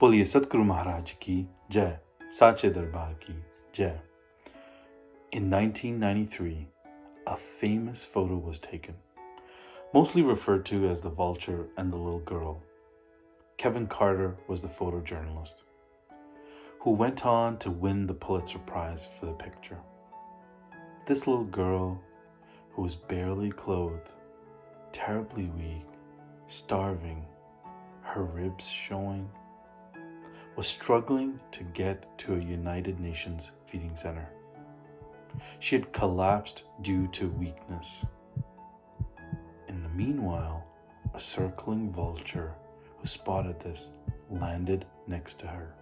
बोलिए सतगुरु Maharaj की जय, साचे दरबार की jai. In 1993, a famous photo was taken, mostly referred to as the Vulture and the little girl. Kevin Carter was the photojournalist, who went on to win the Pulitzer Prize for the picture. This little girl, who was barely clothed, terribly weak, starving, her ribs showing, was struggling to get to a United Nations feeding center. She had collapsed due to weakness. In the meanwhile, a circling vulture who spotted this landed next to her.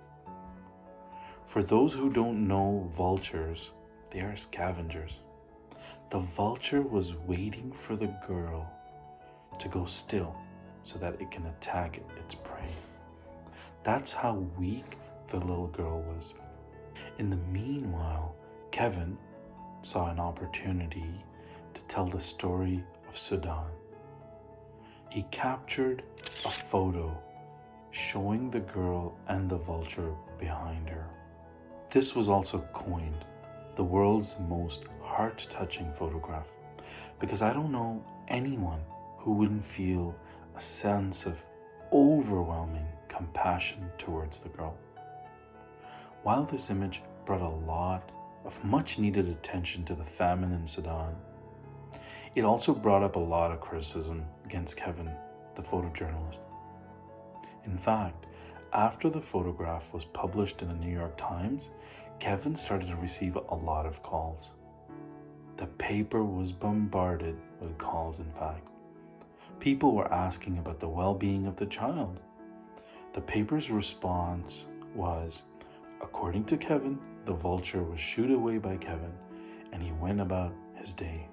For those who don't know vultures, they are scavengers. The vulture was waiting for the girl to go still so that it can attack its prey. That's how weak the little girl was. In the meanwhile, Kevin saw an opportunity to tell the story of Sudan. He captured a photo showing the girl and the vulture behind her. This was also coined the world's most heart-touching photograph, because I don't know anyone who wouldn't feel a sense of overwhelming compassion towards the girl. While this image brought a lot of much needed attention to the famine in Sudan, it also brought up a lot of criticism against Kevin, the photojournalist. In fact, after the photograph was published in the New York Times, Kevin started to receive a lot of calls. The paper was bombarded with calls, in fact. People were asking about the well-being of the child. The paper's response was, according to Kevin, the vulture was shooed away by Kevin and he went about his day.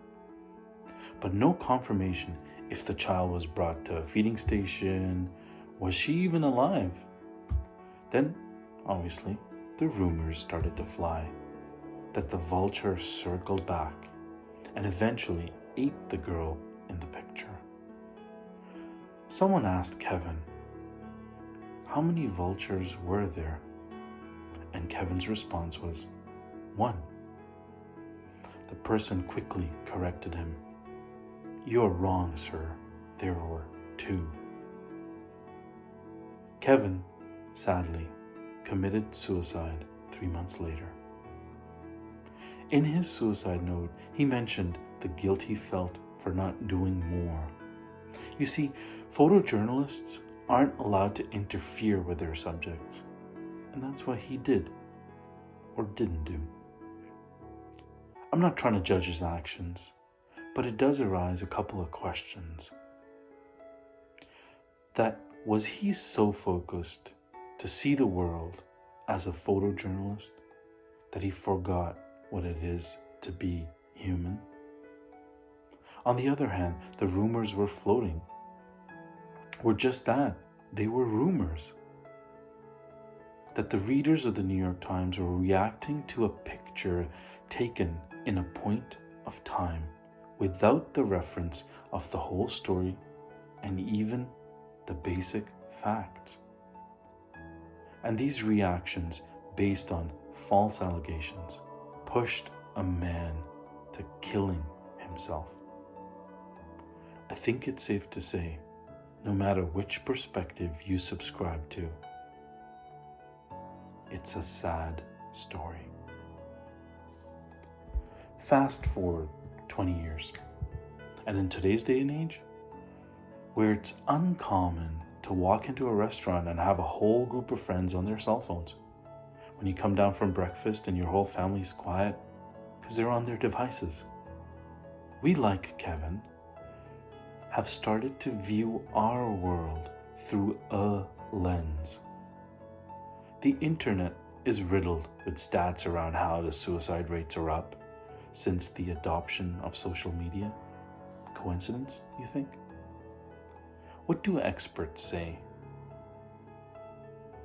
But no confirmation if the child was brought to a feeding station. Was she even alive? Then, obviously, the rumors started to fly that the vulture circled back and eventually ate the girl in the picture. Someone asked Kevin, how many vultures were there? And Kevin's response was, 1. The person quickly corrected him. You're wrong, sir. There were 2. Kevin, sadly, committed suicide 3 months later. In his suicide note, he mentioned the guilt he felt for not doing more. You see, photojournalists aren't allowed to interfere with their subjects, and that's what he did or didn't do. I'm not trying to judge his actions, but it does arise a couple of questions. That was he so focused to see the world as a photojournalist that he forgot what it is to be human? On the other hand, the rumors were floating. Were just that, they were rumors. That the readers of the New York Times were reacting to a picture taken in a point of time without the reference of the whole story and even the basic facts. And these reactions, based on false allegations, pushed a man to killing himself. I think it's safe to say, no matter which perspective you subscribe to, it's a sad story. Fast forward 20 years, and in today's day and age, where it's uncommon to walk into a restaurant and have a whole group of friends on their cell phones, when you come down from breakfast and your whole family's quiet because they're on their devices, we, like Kevin, have started to view our world through a lens. The internet is riddled with stats around how the suicide rates are up since the adoption of social media. Coincidence, you think? What do experts say?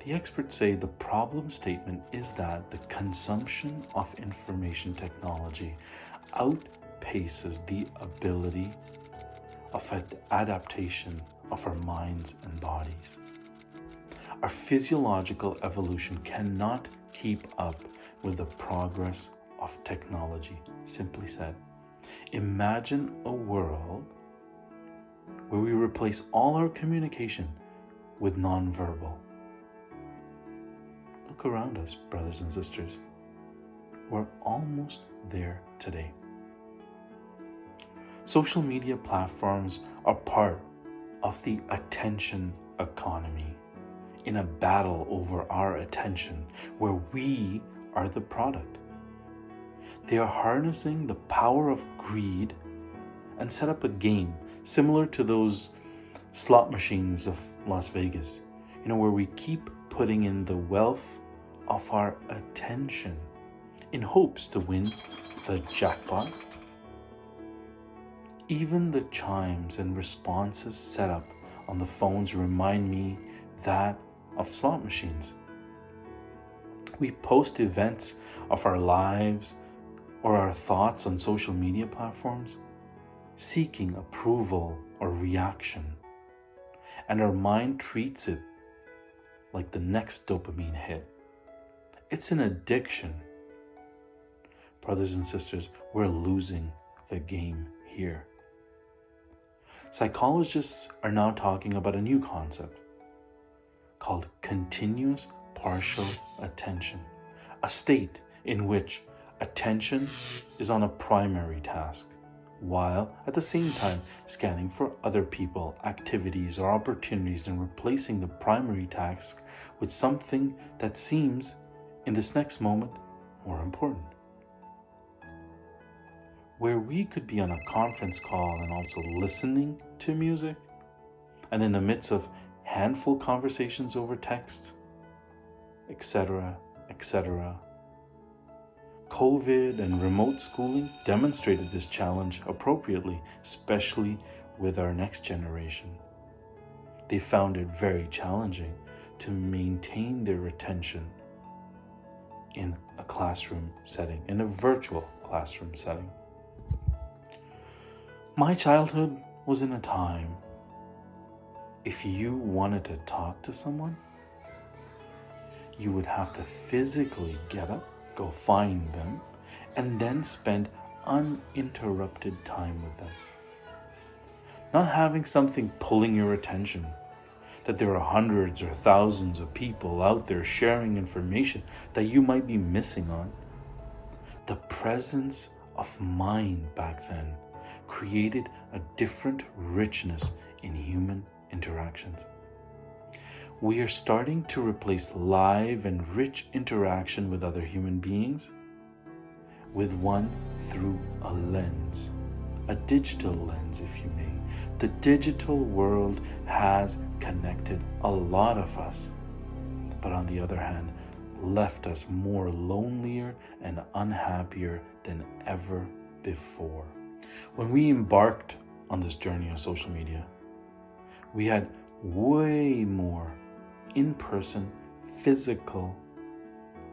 The experts say the problem statement is that the consumption of information technology outpaces the ability of adaptation of our minds and bodies. Our physiological evolution cannot keep up with the progress of technology. Simply said, imagine a world where we replace all our communication with nonverbal. Look around us, brothers and sisters. We're almost there today. Social media platforms are part of the attention economy, in a battle over our attention where we are the product. They are harnessing the power of greed and set up a game similar to those slot machines of Las Vegas, where we keep putting in the wealth of our attention in hopes to win the jackpot. Even the chimes and responses set up on the phones remind me that of slot machines. We post events of our lives or our thoughts on social media platforms, seeking approval or reaction, and our mind treats it like the next dopamine hit. It's an addiction. Brothers and sisters, we're losing the game here. Psychologists are now talking about a new concept called continuous partial attention, a state in which attention is on a primary task, while at the same time scanning for other people, activities, or opportunities and replacing the primary task with something that seems, in this next moment, more important. Where we could be on a conference call and also listening to music, and in the midst of handful conversations over text, etc., etc. COVID and remote schooling demonstrated this challenge appropriately, especially with our next generation. They found it very challenging to maintain their attention in a classroom setting, in a virtual classroom setting. My childhood was in a time, if you wanted to talk to someone, you would have to physically get up, go find them, and then spend uninterrupted time with them. Not having something pulling your attention, that there are hundreds or thousands of people out there sharing information that you might be missing on. The presence of mind back then created a different richness in human interactions. We are starting to replace live and rich interaction with other human beings with one through a lens, a digital lens, if you may. The digital world has connected a lot of us, but on the other hand, left us more lonelier and unhappier than ever before. When we embarked on this journey of social media, we had way more in-person, physical,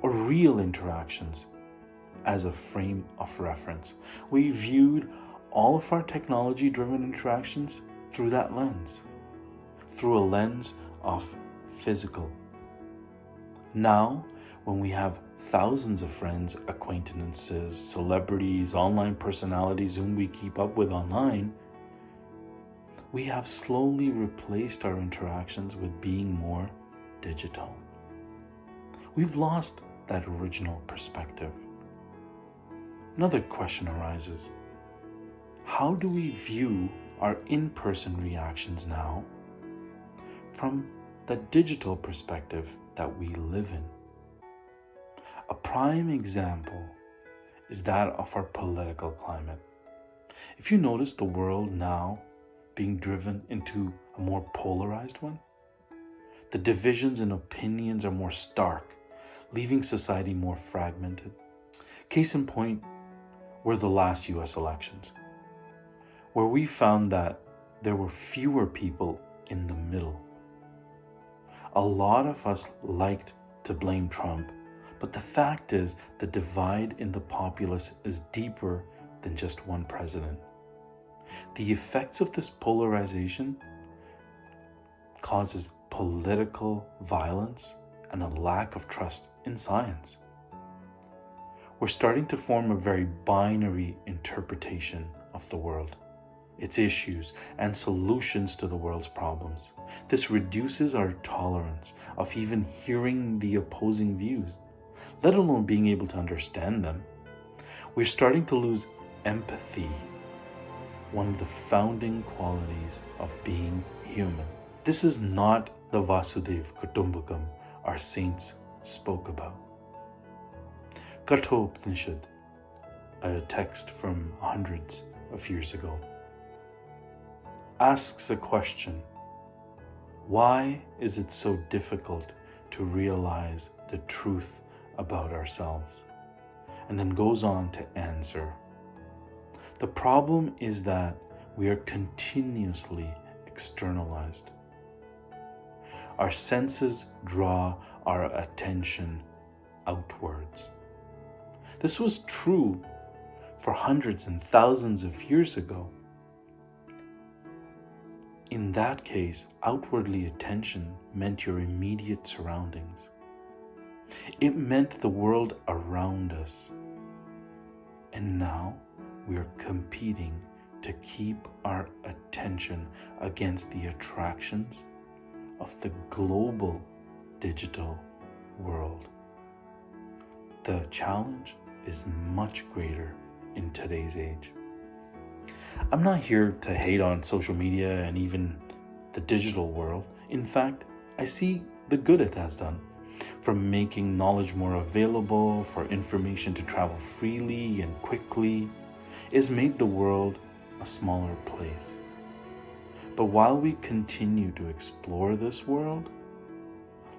or real interactions as a frame of reference. We viewed all of our technology-driven interactions through that lens, through a lens of physical. Now, when we have thousands of friends, acquaintances, celebrities, online personalities whom we keep up with online, we have slowly replaced our interactions with being more digital. We've lost that original perspective. Another question arises. How do we view our in-person reactions now from the digital perspective that we live in? A prime example is that of our political climate. If you notice the world now being driven into a more polarized one, the divisions in opinions are more stark, leaving society more fragmented. Case in point were the last US elections, where we found that there were fewer people in the middle. A lot of us liked to blame Trump, but the fact is the divide in the populace is deeper than just one president. The effects of this polarization causes political violence and a lack of trust in science. We're starting to form a very binary interpretation of the world, its issues, and solutions to the world's problems. This reduces our tolerance of even hearing the opposing views, let alone being able to understand them. We're starting to lose empathy, one of the founding qualities of being human. This is not the Vasudhaiva Kutumbakam our saints spoke about. Kathopanishad, a text from hundreds of years ago, asks a question: why is it so difficult to realize the truth about ourselves? And then goes on to answer. The problem is that we are continuously externalized. Our senses draw our attention outwards. This was true for hundreds and thousands of years ago. In that case, outwardly attention meant your immediate surroundings. It meant the world around us. And now we are competing to keep our attention against the attractions of the global digital world. The challenge is much greater in today's age. I'm not here to hate on social media and even the digital world. In fact, I see the good it has done, from making knowledge more available, for information to travel freely and quickly. It's made the world a smaller place. But while we continue to explore this world,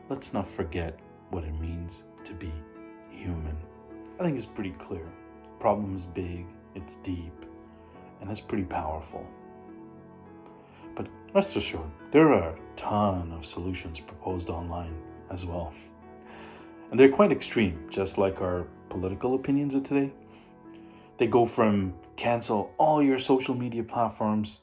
let's not forget what it means to be human. I think it's pretty clear. The problem is big, it's deep, and it's pretty powerful. But rest assured, there are a ton of solutions proposed online as well. And they're quite extreme, just like our political opinions of today. They go from cancel all your social media platforms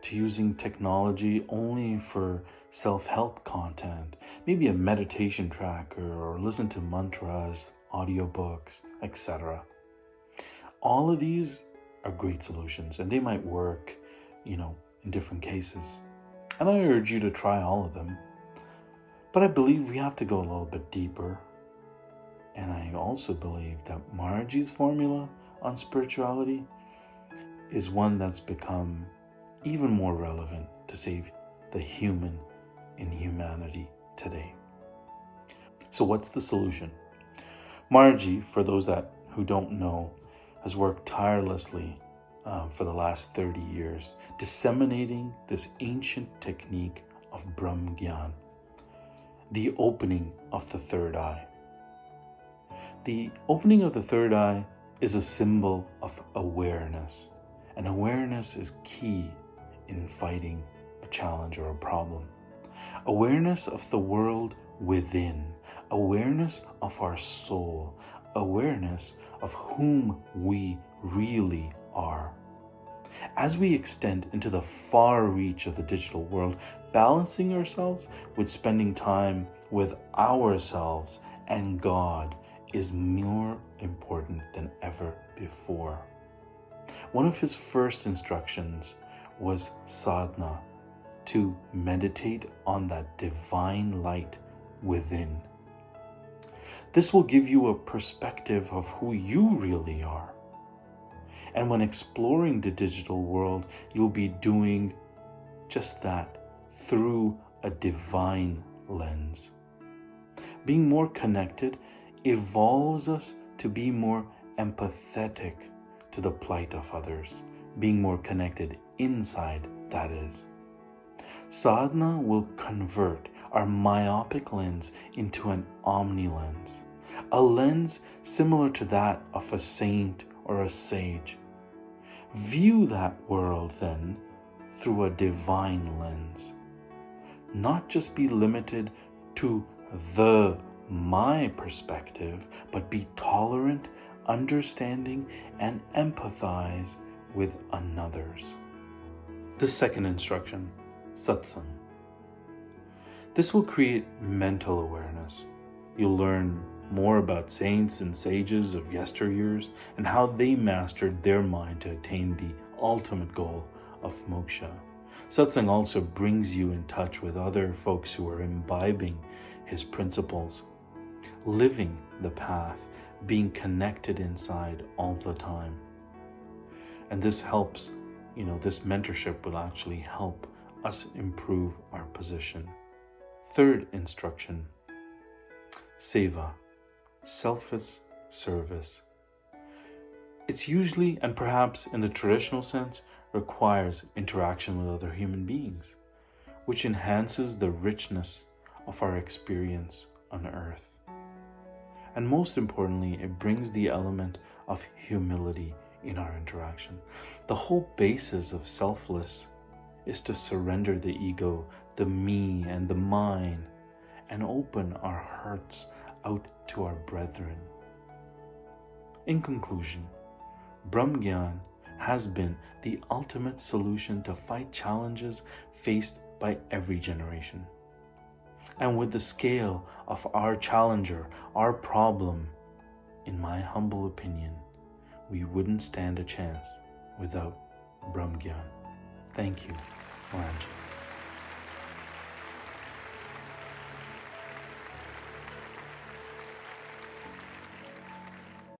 to using technology only for self-help content, maybe a meditation tracker or listen to mantras, audiobooks, etc. All of these are great solutions and they might work, in different cases. And I urge you to try all of them. But I believe we have to go a little bit deeper. And I also believe that Maharaj's formula on spirituality is one that's become even more relevant to save the human in humanity today. So what's the solution? Maharaj, for those who don't know, has worked tirelessly for the last 30 years, disseminating this ancient technique of Brahmgyan, the opening of the third eye. The opening of the third eye is a symbol of awareness, and awareness is key in fighting a challenge or a problem. Awareness of the world within, awareness of our soul, awareness of whom we really are. As we extend into the far reach of the digital world, balancing ourselves with spending time with ourselves and God is more important than ever before. One of his first instructions was sadhana, to meditate on that divine light within. This will give you a perspective of who you really are. And when exploring the digital world, you'll be doing just that through a divine lens. Being more connected evolves us to be more empathetic to the plight of others, being more connected inside, that is. Sadhana will convert our myopic lens into an omni lens, a lens similar to that of a saint or a sage. View that world then through a divine lens. Not just be limited to my perspective, but be tolerant, understanding, and empathize with another's. The second instruction, Satsang. This will create mental awareness. You'll learn more about saints and sages of yesteryears and how they mastered their mind to attain the ultimate goal of moksha. Satsang also brings you in touch with other folks who are imbibing his principles, living the path, being connected inside all the time. And this helps, this mentorship will actually help us improve our position. Third instruction, seva, selfless service. It's usually, and perhaps in the traditional sense, requires interaction with other human beings, which enhances the richness of our experience on earth. And most importantly, it brings the element of humility in our interaction. The whole basis of selfless is to surrender the ego, the me and the mine, and open our hearts out to our brethren. In conclusion, Brahmgyan has been the ultimate solution to fight challenges faced by every generation. And with the scale of our challenger, our problem, in my humble opinion, we wouldn't stand a chance without Brahmgyan. Thank you.